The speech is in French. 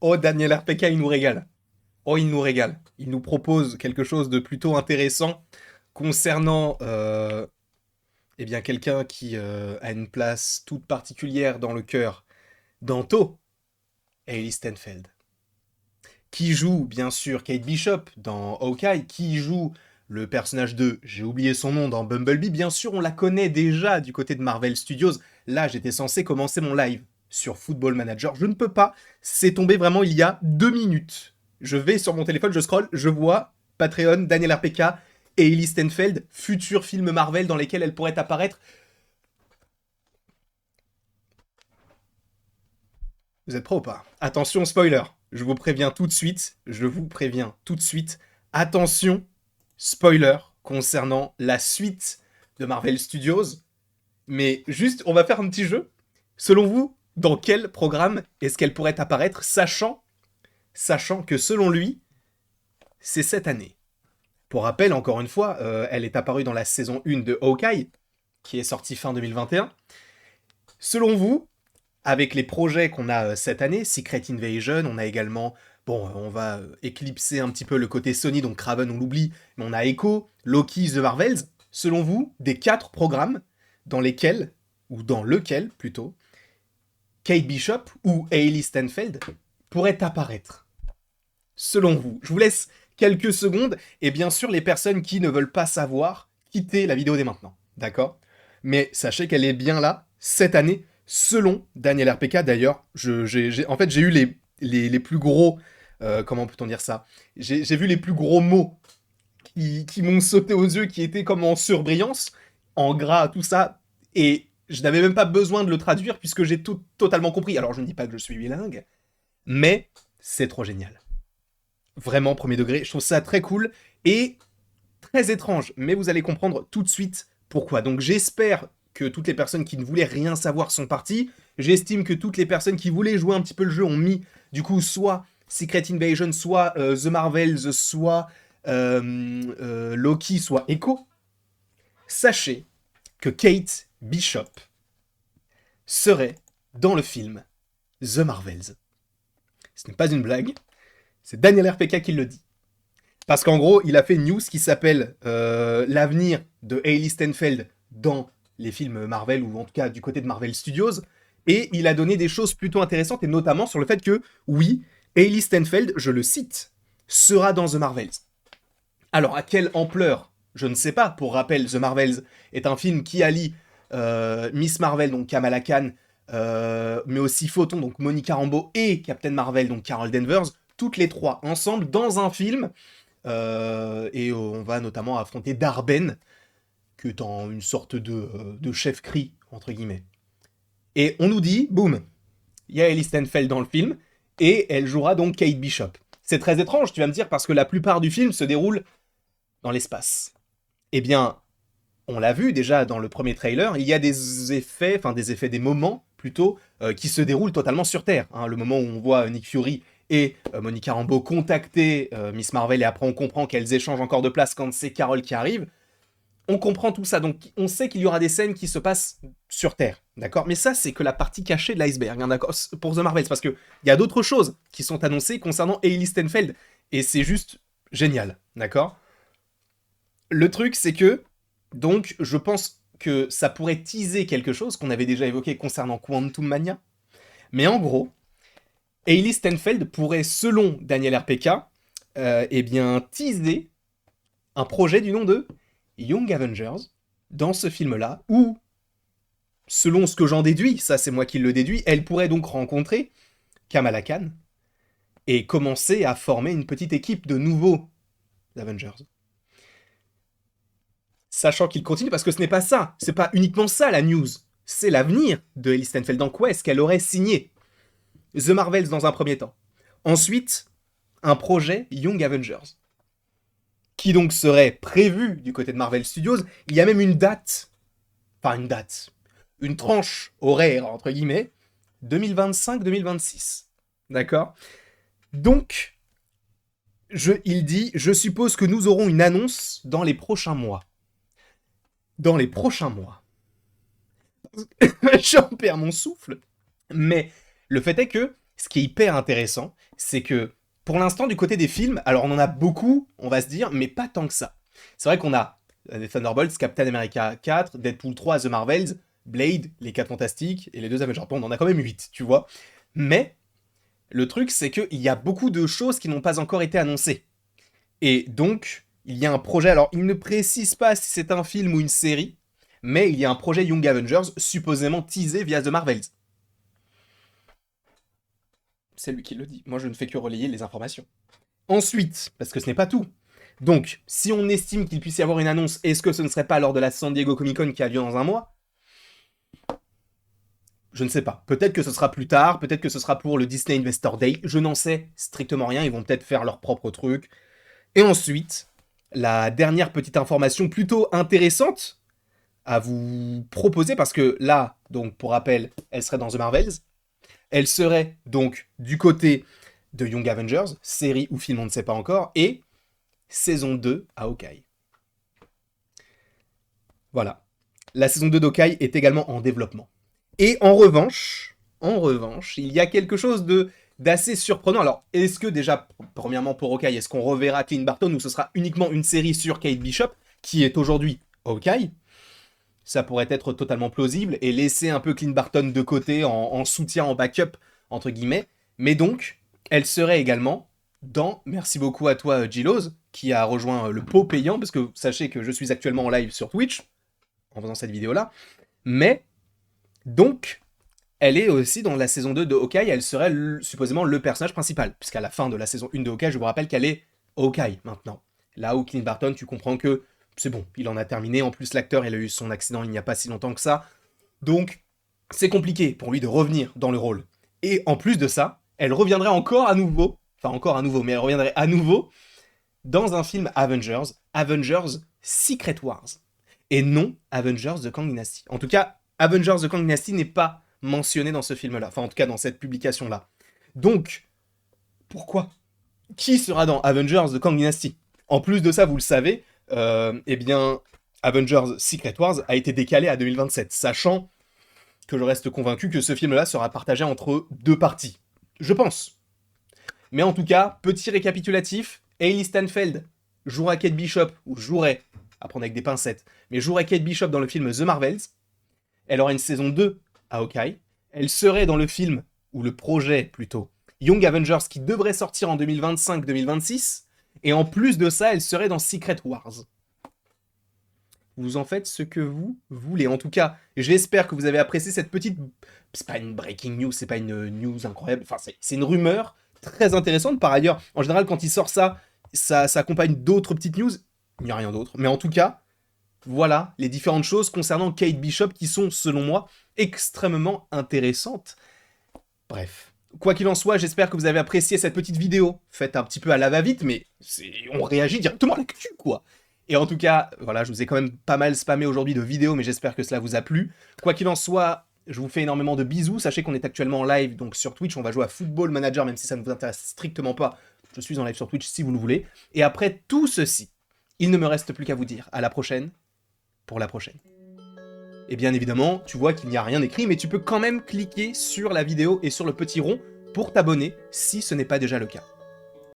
Oh, Daniel RPK, il nous régale. Oh, il nous régale. Il nous propose quelque chose de plutôt intéressant concernant eh bien, quelqu'un qui a une place toute particulière dans le cœur d'Anto, Hailey Steinfeld. Qui joue, bien sûr, Kate Bishop dans Hawkeye, qui joue le personnage de, j'ai oublié son nom, dans Bumblebee. Bien sûr, on la connaît déjà du côté de Marvel Studios. Là, j'étais censé commencer mon live sur Football Manager. Je ne peux pas. C'est tombé vraiment il y a 2 minutes. Je vais sur mon téléphone, je scroll, je vois Patreon, Daniel RPK et Ellie Stenfeld, futurs films Marvel dans lesquels elle pourrait apparaître. Vous êtes prêts ou pas? Attention, spoiler. Je vous préviens tout de suite. Je vous préviens tout de suite. Attention, spoiler concernant la suite de Marvel Studios. Mais juste, on va faire un petit jeu. Selon vous, dans quel programme est-ce qu'elle pourrait apparaître, sachant que selon lui, c'est cette année. Pour rappel, encore une fois, elle est apparue dans la saison 1 de Hawkeye, qui est sortie fin 2021. Selon vous, avec les projets qu'on a cette année, Secret Invasion, on a également, bon, on va éclipser un petit peu le côté Sony, donc Kraven on l'oublie, mais on a Echo, Loki, The Marvels. Selon vous, des 4 programmes dans lesquels, ou dans lequel plutôt, Kate Bishop ou Hailey Steinfeld pourraient apparaître. Selon vous, je vous laisse quelques secondes, et bien sûr, les personnes qui ne veulent pas savoir, quittez la vidéo dès maintenant, d'accord? Mais sachez qu'elle est bien là, cette année, selon Daniel RPK. D'ailleurs, en fait, j'ai eu les plus gros... comment peut-on dire ça? J'ai vu les plus gros mots qui m'ont sauté aux yeux, qui étaient comme en surbrillance, en gras, tout ça, et je n'avais même pas besoin de le traduire puisque j'ai tout totalement compris. Alors, je ne dis pas que je suis bilingue, mais c'est trop génial. Vraiment, premier degré, je trouve ça très cool et très étrange, mais vous allez comprendre tout de suite pourquoi. Donc j'espère que toutes les personnes qui ne voulaient rien savoir sont parties. J'estime que toutes les personnes qui voulaient jouer un petit peu le jeu ont mis, du coup, soit Secret Invasion, soit The Marvels, soit Loki, soit Echo. Sachez que Kate Bishop serait dans le film The Marvels. Ce n'est pas une blague, c'est Daniel RPK qui le dit. Parce qu'en gros, il a fait une news qui s'appelle l'avenir de Hailey Steinfeld dans les films Marvel, ou en tout cas du côté de Marvel Studios. Et il a donné des choses plutôt intéressantes, et notamment sur le fait que, oui, Hailey Steinfeld, je le cite, sera dans The Marvels. Alors, à quelle ampleur? Je ne sais pas. Pour rappel, The Marvels est un film qui allie Miss Marvel, donc Kamala Khan, mais aussi Photon, donc Monica Rambeau, et Captain Marvel, donc Carol Danvers, toutes les trois ensemble dans un film. Et on va notamment affronter Darben, qui est en une sorte de chef-cri, entre guillemets. Et on nous dit, boum, il y a Hailey Steinfeld dans le film, et elle jouera donc Kate Bishop. C'est très étrange, tu vas me dire, parce que la plupart du film se déroule dans l'espace. Eh bien, on l'a vu déjà dans le premier trailer, il y a des effets, des moments plutôt, qui se déroulent totalement sur Terre. Hein. Le moment où on voit Nick Fury et Monica Rambeau contacter Miss Marvel, et après on comprend qu'elles échangent encore de place quand c'est Carol qui arrive. On comprend tout ça, donc on sait qu'il y aura des scènes qui se passent sur Terre, d'accord? Mais ça, c'est que la partie cachée de l'iceberg, hein, d'accord? Pour The Marvels, parce qu'il y a d'autres choses qui sont annoncées concernant Hailey Steinfeld, et c'est juste génial, d'accord? Le truc, c'est que, donc, je pense que ça pourrait teaser quelque chose qu'on avait déjà évoqué concernant Quantum Mania, mais en gros, Hailey Steinfeld pourrait, selon Daniel RPK, eh bien, teaser un projet du nom de Young Avengers dans ce film-là, où, selon ce que j'en déduis, ça c'est moi qui le déduis, elle pourrait donc rencontrer Kamala Khan et commencer à former une petite équipe de nouveaux Avengers. Sachant qu'il continue, parce que ce n'est pas ça, c'est pas uniquement ça la news, c'est l'avenir de Hailey Steinfeld. Dans quoi est-ce qu'elle aurait signé The Marvels dans un premier temps. Ensuite, un projet Young Avengers, qui donc serait prévu du côté de Marvel Studios. Il y a même une tranche horaire, entre guillemets, 2025-2026. D'accord? Donc, il dit, je suppose que nous aurons une annonce dans les prochains mois. Dans les prochains mois. J'en perds mon souffle. Mais le fait est que ce qui est hyper intéressant, c'est que pour l'instant, du côté des films, alors on en a beaucoup, on va se dire, mais pas tant que ça. C'est vrai qu'on a les Thunderbolts, Captain America 4, Deadpool 3, The Marvels, Blade, les 4 Fantastiques et les 2 Avengers. Bon, on en a quand même 8, tu vois. Mais le truc, c'est qu'il y a beaucoup de choses qui n'ont pas encore été annoncées. Et donc, il y a un projet, alors il ne précise pas si c'est un film ou une série, mais il y a un projet Young Avengers supposément teasé via The Marvels. C'est lui qui le dit. Moi, je ne fais que relayer les informations. Ensuite, parce que ce n'est pas tout. Donc, si on estime qu'il puisse y avoir une annonce, est-ce que ce ne serait pas lors de la San Diego Comic-Con qui a lieu dans un mois? Je ne sais pas. Peut-être que ce sera plus tard, peut-être que ce sera pour le Disney Investor Day. Je n'en sais strictement rien. Ils vont peut-être faire leur propre truc. Et ensuite, la dernière petite information plutôt intéressante à vous proposer, parce que là, donc pour rappel, elle serait dans The Marvels. Elle serait donc du côté de Young Avengers, série ou film, on ne sait pas encore, et saison 2 à Hawkeye. Voilà. La saison 2 d'Hawkeye est également en développement. Et en revanche, il y a quelque chose d'assez surprenant. Alors, est-ce que déjà, premièrement pour Hawkeye, est-ce qu'on reverra Clint Barton ou ce sera uniquement une série sur Kate Bishop, qui est aujourd'hui Hawkeye? Ça pourrait être totalement plausible et laisser un peu Clint Barton de côté en soutien, en backup, entre guillemets. Mais donc, elle serait également dans, merci beaucoup à toi Gilos, qui a rejoint le pot payant, parce que sachez que je suis actuellement en live sur Twitch, en faisant cette vidéo-là. Mais, donc, elle est aussi dans la saison 2 de Hawkeye, elle serait supposément le personnage principal, puisqu'à la fin de la saison 1 de Hawkeye, je vous rappelle qu'elle est Hawkeye maintenant. Là où Clint Barton, tu comprends que c'est bon, il en a terminé, en plus l'acteur, il a eu son accident il n'y a pas si longtemps que ça, donc c'est compliqué pour lui de revenir dans le rôle. Et en plus de ça, elle reviendrait encore à nouveau, mais elle reviendrait à nouveau dans un film Avengers, Avengers Secret Wars, et non Avengers The Kang Dynasty. En tout cas, Avengers The Kang Dynasty n'est pas mentionné dans ce film-là, enfin en tout cas dans cette publication-là. Donc, pourquoi? Qui sera dans Avengers The Kang Dynasty? En plus de ça, vous le savez, eh bien, Avengers Secret Wars a été décalé à 2027, sachant que je reste convaincu que ce film-là sera partagé entre 2 parties. Je pense. Mais en tout cas, petit récapitulatif, Hailey Steinfeld jouera Kate Bishop, ou jouerait, à prendre avec des pincettes, mais jouerait Kate Bishop dans le film The Marvels. Elle aura une saison 2 à Hawkeye. Elle serait dans le film, ou le projet plutôt, Young Avengers qui devrait sortir en 2025-2026. Et en plus de ça, elle serait dans Secret Wars. Vous en faites ce que vous voulez. En tout cas, j'espère que vous avez apprécié cette petite... C'est pas une breaking news, c'est pas une news incroyable. Enfin, c'est une rumeur très intéressante. Par ailleurs, en général, quand il sort ça s'accompagne d'autres petites news. Il n'y a rien d'autre. Mais en tout cas, voilà les différentes choses concernant Kate Bishop qui sont, selon moi, extrêmement intéressantes. Bref. Quoi qu'il en soit, j'espère que vous avez apprécié cette petite vidéo, faite un petit peu à la va-vite, mais on réagit directement à l'actu, quoi. Et en tout cas, voilà, je vous ai quand même pas mal spammé aujourd'hui de vidéos, mais j'espère que cela vous a plu. Quoi qu'il en soit, je vous fais énormément de bisous. Sachez qu'on est actuellement en live, donc sur Twitch, on va jouer à Football Manager, même si ça ne vous intéresse strictement pas. Je suis en live sur Twitch si vous le voulez. Et après tout ceci, il ne me reste plus qu'à vous dire à la prochaine, pour la prochaine. Et bien évidemment, tu vois qu'il n'y a rien écrit, mais tu peux quand même cliquer sur la vidéo et sur le petit rond pour t'abonner si ce n'est pas déjà le cas.